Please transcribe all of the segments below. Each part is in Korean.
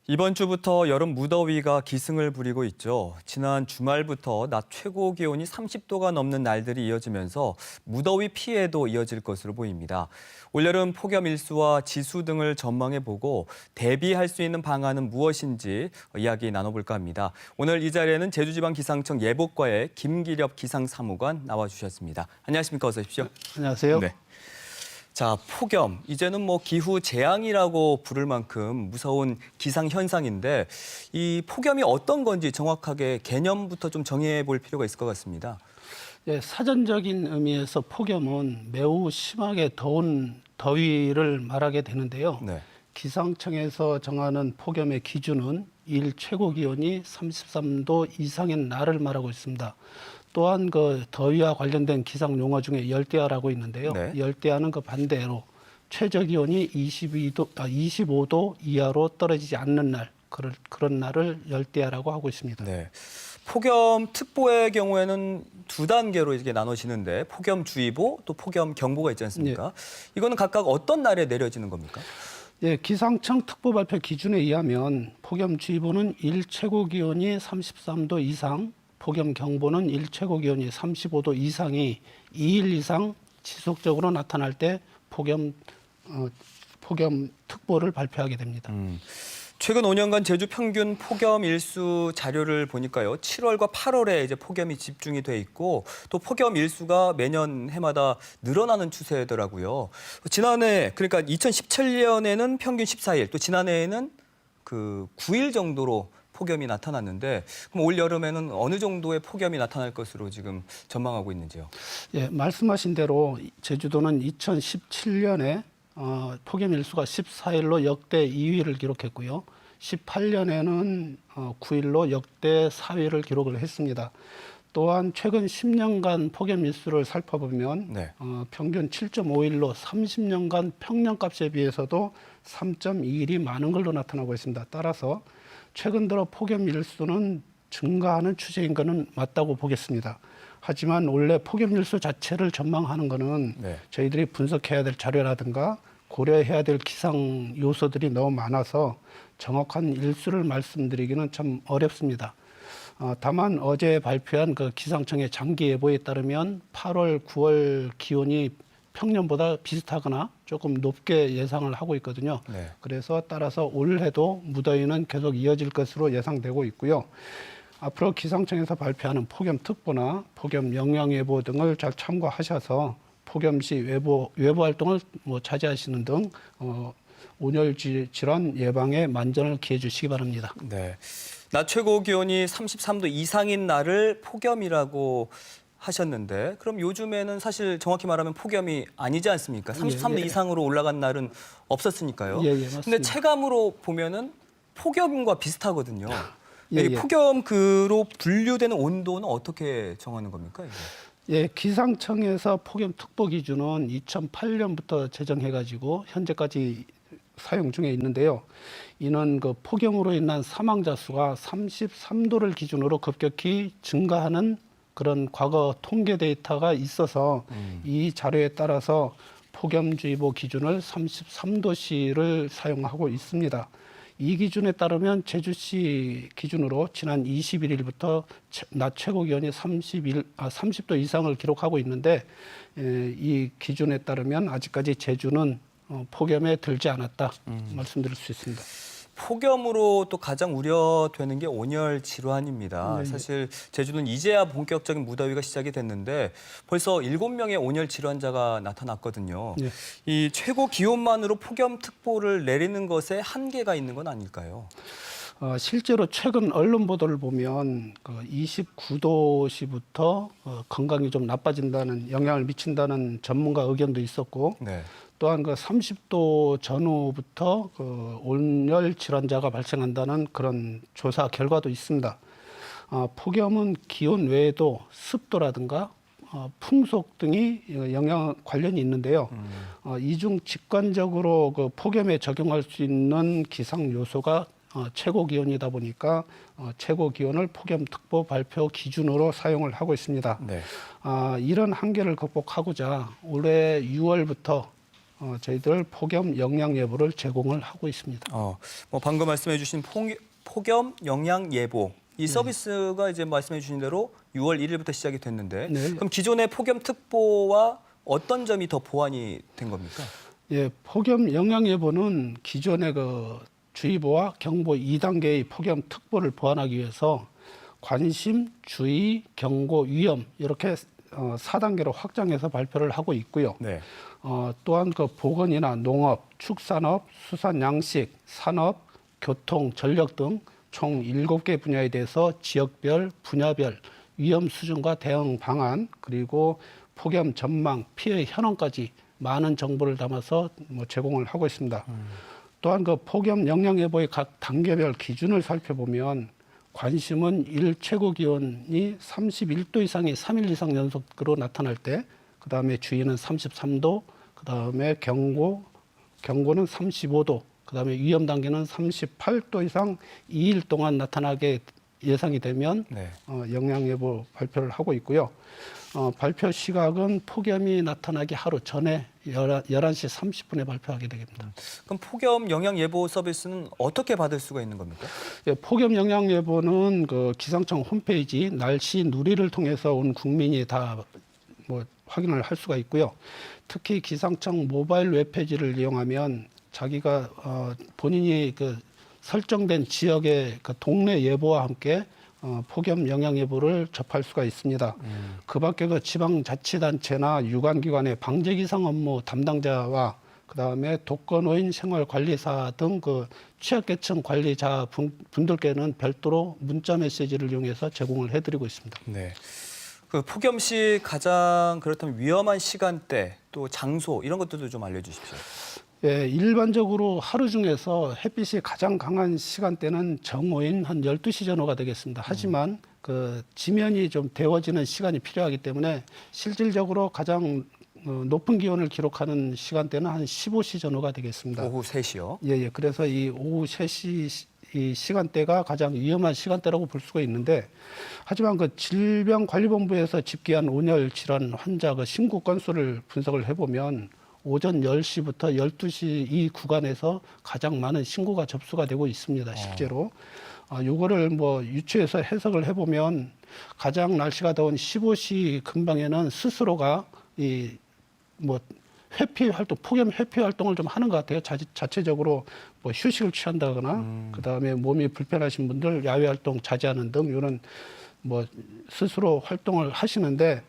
이번 주부터 여름 무더위가 기승을 부리고 있죠. 지난 주말부터 낮 최고 기온이 30도가 넘는 날들이 이어지면서 무더위 피해도 이어질 것으로 보입니다. 올여름 폭염 일수와 지수 등을 전망해보고 대비할 수 있는 방안은 무엇인지 이야기 나눠볼까 합니다. 오늘 이 자리에는 제주지방기상청 예보과의 김기렵 기상사무관 나와주셨습니다. 안녕하십니까? 어서 오십시오. 안녕하세요. 네. 자, 폭염. 이제는 뭐 기후 재앙이라고 부를 만큼 무서운 기상 현상인데 이 폭염이 어떤 건지 정확하게 개념부터 좀 정해 볼 필요가 있을 것 같습니다. 예, 사전적인 의미에서 폭염은 매우 심하게 더운 더위를 말하게 되는데요. 네. 기상청에서 정하는 폭염의 기준은 일 최고 기온이 33도 이상인 날을 말하고 있습니다. 또한 그 더위와 관련된 기상 용어 중에 열대야라고 있는데요. 네. 열대야는 그 반대로 최저 기온이 25도 이하로 떨어지지 않는 날, 그런 날을 열대야라고 하고 있습니다. 네. 폭염특보의 경우에는 두 단계로 이렇게 나눠지는데 폭염주의보 또 폭염경보가 있지 않습니까? 이거는 각각 어떤 날에 내려지는 겁니까? 예, 기상청 특보 발표 기준에 의하면 폭염주의보는 일 최고 기온이 33도 이상, 폭염경보는 일 최고 기온이 35도 이상이 2일 이상 지속적으로 나타날 때 폭염특보를 발표하게 됩니다. 최근 5년간 제주 평균 폭염 일수 자료를 보니까요. 7월과 8월에 이제 폭염이 집중이 돼 있고 또 폭염 일수가 매년 해마다 늘어나는 추세더라고요. 지난해 그러니까 2017년에는 평균 14일, 또 지난해에는 그 9일 정도로 폭염이 나타났는데 그럼 올 여름에는 어느 정도의 폭염이 나타날 것으로 지금 전망하고 있는지요? 예, 말씀하신 대로 제주도는 2017년에 폭염 일수가 14일로 역대 2위를 기록했고요. 18년에는 9일로 역대 4위를 기록을 했습니다. 또한 최근 10년간 폭염 일수를 살펴보면 네. 평균 7.5일로 30년간 평년값에 비해서도 3.2일이 많은 걸로 나타나고 있습니다. 따라서 최근 들어 폭염 일수는 증가하는 추세인 것은 맞다고 보겠습니다. 하지만 원래 폭염 일수 자체를 전망하는 것은 저희들이 분석해야 될 자료라든가 고려해야 될 기상 요소들이 너무 많아서 정확한 일수를 말씀드리기는 참 어렵습니다. 다만 어제 발표한 그 기상청의 장기 예보에 따르면 8월, 9월 기온이 평년보다 비슷하거나 조금 높게 예상을 하고 있거든요. 네. 그래서 따라서 올해도 무더위는 계속 이어질 것으로 예상되고 있고요. 앞으로 기상청에서 발표하는 폭염특보나 폭염 영향예보 등을 잘 참고하셔서 폭염 시 외부 활동을 자제하시는 등 온열 질환 예방에 만전을 기해 주시기 바랍니다. 네. 낮 최고 기온이 33도 이상인 날을 폭염이라고 하셨는데 그럼 요즘에는 사실 정확히 말하면 폭염이 아니지 않습니까? 33도 이상으로 올라간 날은 없었으니까요. 맞습니다. 근데 체감으로 보면은 폭염과 비슷하거든요. 이 예. 폭염으로 분류되는 온도는 어떻게 정하는 겁니까? 이게? 예, 기상청에서 폭염특보 기준은 2008년부터 제정해가지고 현재까지 사용 중에 있는데요. 이는 그 폭염으로 인한 사망자 수가 33도를 기준으로 급격히 증가하는 그런 과거 통계 데이터가 있어서 이 자료에 따라서 폭염주의보 기준을 33도씨를 사용하고 있습니다. 이 기준에 따르면 제주시 기준으로 지난 21일부터 낮 최고 기온이 30도 이상을 기록하고 있는데 이 기준에 따르면 아직까지 제주는 폭염에 들지 않았다 말씀드릴 수 있습니다. 폭염으로 또 가장 우려되는 게 온열 질환입니다. 사실 제주는 이제야 본격적인 무더위가 시작이 됐는데 벌써 7명의 온열 질환자가 나타났거든요. 이 최고 기온만으로 폭염특보를 내리는 것에 한계가 있는 건 아닐까요? 실제로 최근 언론 보도를 보면 29도시부터 건강이 좀 나빠진다는 영향을 미친다는 전문가 의견도 있었고 또한 30도 전후부터 온열 질환자가 발생한다는 그런 조사 결과도 있습니다. 폭염은 기온 외에도 습도라든가 풍속 등이 관련이 있는데요. 이 중 직관적으로 그 폭염에 적용할 수 있는 기상 요소가 최고 기온이다 보니까 최고 기온을 폭염특보 발표 기준으로 사용을 하고 있습니다. 이런 한계를 극복하고자 올해 6월부터 저희들 폭염 영양 예보를 제공을 하고 있습니다. 뭐 방금 말씀해주신 폭염 영양 예보 이 서비스가 이제 말씀해주신 대로 6월 1일부터 시작이 됐는데 네. 그럼 기존의 폭염 특보와 어떤 점이 더 보완이 된 겁니까? 예, 폭염 영양 예보는 기존의 그 주의보와 경보 2단계의 폭염 특보를 보완하기 위해서 관심, 주의, 경고, 위험 이렇게 4단계로 확장해서 발표를 하고 있고요. 네. 또한 그 보건이나 농업, 축산업, 수산 양식, 산업, 교통, 전력 등 총 7개 분야에 대해서 지역별, 분야별 위험 수준과 대응 방안 그리고 폭염 전망, 피해 현황까지 많은 정보를 담아서 제공을 하고 있습니다. 또한 그 폭염 영양 예보의 각 단계별 기준을 살펴보면 관심은 일 최고 기온이 31도 이상이 3일 이상 연속으로 나타날 때, 그 다음에 주의는 33도, 그 다음에 경고는 35도, 그 다음에 위험 단계는 38도 이상 2일 동안 나타나게 예상이 되면 네. 영양 예보 발표를 하고 있고요. 발표 시각은 폭염이 나타나기 하루 전에 11시 30분에 발표하게 됩니다. 그럼 폭염 영양 예보 서비스는 어떻게 받을 수가 있는 겁니까? 예, 폭염 영양 예보는 그 기상청 홈페이지 날씨 누리를 통해서 온 국민이 다 확인을 할 수가 있고요. 특히 기상청 모바일 웹페이지를 이용하면 자기가 본인이 그 설정된 지역의 그 동네 예보와 함께 폭염 영양 예보를 접할 수가 있습니다. 그밖에 그 지방자치단체나 유관기관의 방재기상 업무 담당자와 그다음에 독거노인 생활관리사 등 그 취약계층 관리자 분들께는 별도로 문자 메시지를 이용해서 제공을 해드리고 있습니다. 네. 그 폭염 시 가장 그렇다면 위험한 시간대 또 장소 이런 것들도 좀 알려주십시오. 예, 일반적으로 하루 중에서 햇빛이 가장 강한 시간대는 정오인 한 12시 전후가 되겠습니다. 하지만 그 지면이 좀 데워지는 시간이 필요하기 때문에 실질적으로 가장 높은 기온을 기록하는 시간대는 한 15시 전후가 되겠습니다. 오후 3시요? 예. 그래서 이 오후 3시 이 시간대가 가장 위험한 시간대라고 볼 수가 있는데, 하지만 그 질병관리본부에서 집계한 온열 질환 환자 그 신고 건수를 분석을 해보면 오전 10시부터 12시 이 구간에서 가장 많은 신고가 접수가 되고 있습니다. 실제로. 요거를 유추해서 해석을 해보면 가장 날씨가 더운 15시 근방에는 스스로가 회피 활동, 폭염 회피 활동을 좀 하는 것 같아요. 자체적으로 휴식을 취한다거나, 그 다음에 몸이 불편하신 분들 야외 활동 자제하는 등 이런 스스로 활동을 하시는데,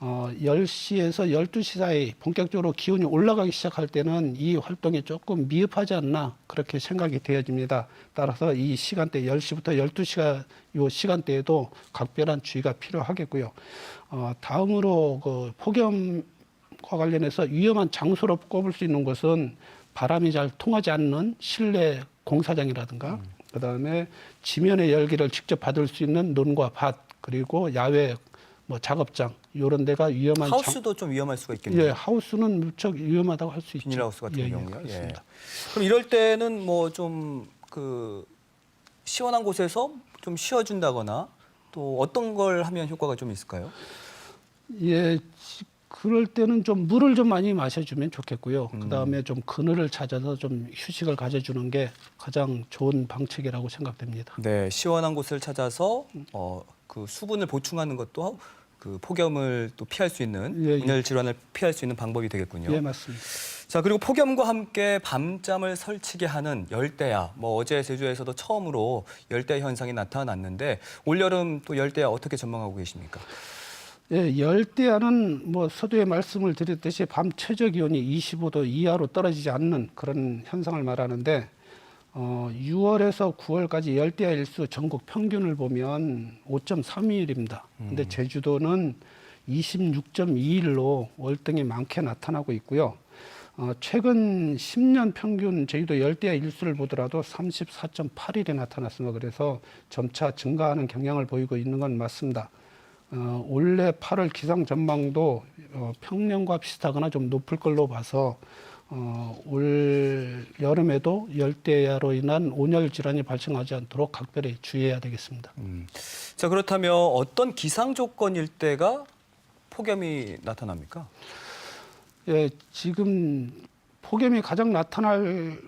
10시에서 12시 사이 본격적으로 기온이 올라가기 시작할 때는 이 활동이 조금 미흡하지 않나 그렇게 생각이 되어집니다. 따라서 이 시간대 10시부터 12시가 이 시간대에도 각별한 주의가 필요하겠고요. 다음으로 그 폭염과 관련해서 위험한 장소로 꼽을 수 있는 것은 바람이 잘 통하지 않는 실내 공사장이라든가, 그다음에 지면의 열기를 직접 받을 수 있는 논과 밭, 그리고 야외 작업장 이런 데가 위험한 하우스도 좀 위험할 수가 있겠네요. 예, 하우스는 무척 위험하다고 할 수 있죠. 비닐하우스 같은 경우요. 그렇습니다. 그럼 이럴 때는 좀 그 시원한 곳에서 좀 쉬어준다거나 또 어떤 걸 하면 효과가 좀 있을까요? 예, 그럴 때는 좀 물을 좀 많이 마셔주면 좋겠고요. 그다음에 좀 그늘을 찾아서 좀 휴식을 가져주는 게 가장 좋은 방책이라고 생각됩니다. 네, 시원한 곳을 찾아서 그 수분을 보충하는 것도 그 폭염을 또 피할 수 있는 온열 질환을 피할 수 있는 방법이 되겠군요. 예, 맞습니다. 자, 그리고 폭염과 함께 밤잠을 설치게 하는 열대야. 어제 제주에서도 처음으로 열대 현상이 나타났는데 올여름 또 열대야 어떻게 전망하고 계십니까? 예, 열대야는 서두에 말씀을 드렸듯이 밤 최저 기온이 25도 이하로 떨어지지 않는 그런 현상을 말하는데, 6월에서 9월까지 열대야 일수 전국 평균을 보면 5.32일입니다. 근데 제주도는 26.2일로 월등히 많게 나타나고 있고요. 최근 10년 평균 제주도 열대야 일수를 보더라도 34.8일에 나타났습니다. 그래서 점차 증가하는 경향을 보이고 있는 건 맞습니다. 올해 8월 기상 전망도 평년과 비슷하거나 좀 높을 걸로 봐서 올 여름에도 열대야로 인한 온열 질환이 발생하지 않도록 각별히 주의해야 되겠습니다. 자, 그렇다면 어떤 기상 조건일 때가 폭염이 나타납니까? 예, 지금 폭염이 가장 나타날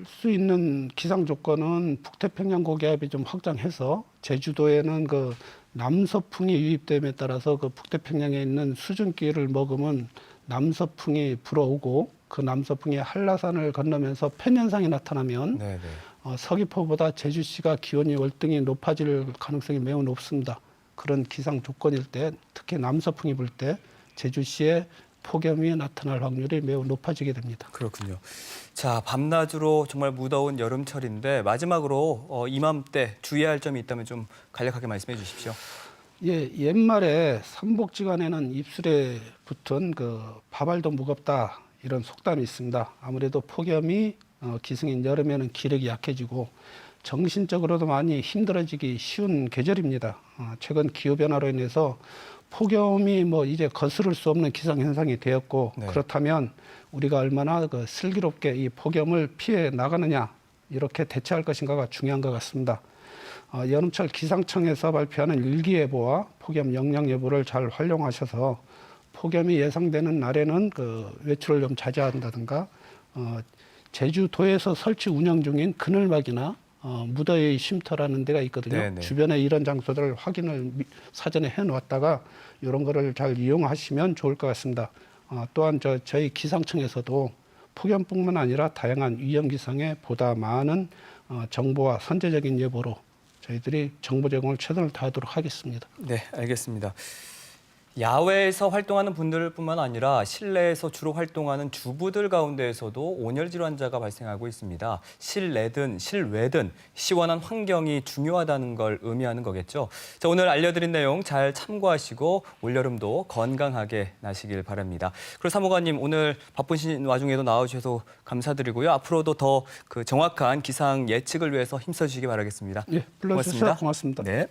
수 있는 기상 조건은 북태평양 고기압이 좀 확장해서 제주도에는 그 남서풍이 유입됨에 따라서 그 북태평양에 있는 수증기를 머금은 남서풍이 불어오고 그 남서풍이 한라산을 건너면서 편현상이 나타나면 네네. 서귀포보다 제주시가 기온이 월등히 높아질 가능성이 매우 높습니다. 그런 기상 조건일 때 특히 남서풍이 불 때 제주시에 폭염이 나타날 확률이 매우 높아지게 됩니다. 그렇군요. 자, 밤낮으로 정말 무더운 여름철인데 마지막으로 이맘때 주의해야 할 점이 있다면 좀 간략하게 말씀해 주십시오. 예, 옛말에 삼복지간에는 입술에 붙은 그 밥알도 무겁다 이런 속담이 있습니다. 아무래도 폭염이 기승인 여름에는 기력이 약해지고 정신적으로도 많이 힘들어지기 쉬운 계절입니다. 최근 기후 변화로 인해서 폭염이 뭐 이제 거스를 수 없는 기상 현상이 되었고 네. 그렇다면 우리가 얼마나 그 슬기롭게 이 폭염을 피해 나가느냐 이렇게 대처할 것인가가 중요한 것 같습니다. 여름철 기상청에서 발표하는 일기예보와 폭염 영향 예보를 잘 활용하셔서 폭염이 예상되는 날에는 그 외출을 좀 자제한다든가 제주도에서 설치 운영 중인 그늘막이나 무더위 쉼터라는 데가 있거든요. 네네. 주변에 이런 장소들을 확인을 사전에 해놓았다가 이런 거를 잘 이용하시면 좋을 것 같습니다. 또한 저희 기상청에서도 폭염뿐만 아니라 다양한 위험 기상에 보다 많은 정보와 선제적인 예보로 저희들이 정보 제공을 최선을 다하도록 하겠습니다. 네, 알겠습니다. 야외에서 활동하는 분들뿐만 아니라 실내에서 주로 활동하는 주부들 가운데에서도 온열 질환자가 발생하고 있습니다. 실내든 실외든 시원한 환경이 중요하다는 걸 의미하는 거겠죠. 자, 오늘 알려드린 내용 잘 참고하시고 올여름도 건강하게 나시길 바랍니다. 그리고 사무관님 오늘 바쁘신 와중에도 나와주셔서 감사드리고요. 앞으로도 더 그 정확한 기상 예측을 위해서 힘써주시기 바라겠습니다. 예, 불러주셔서 고맙습니다. 네.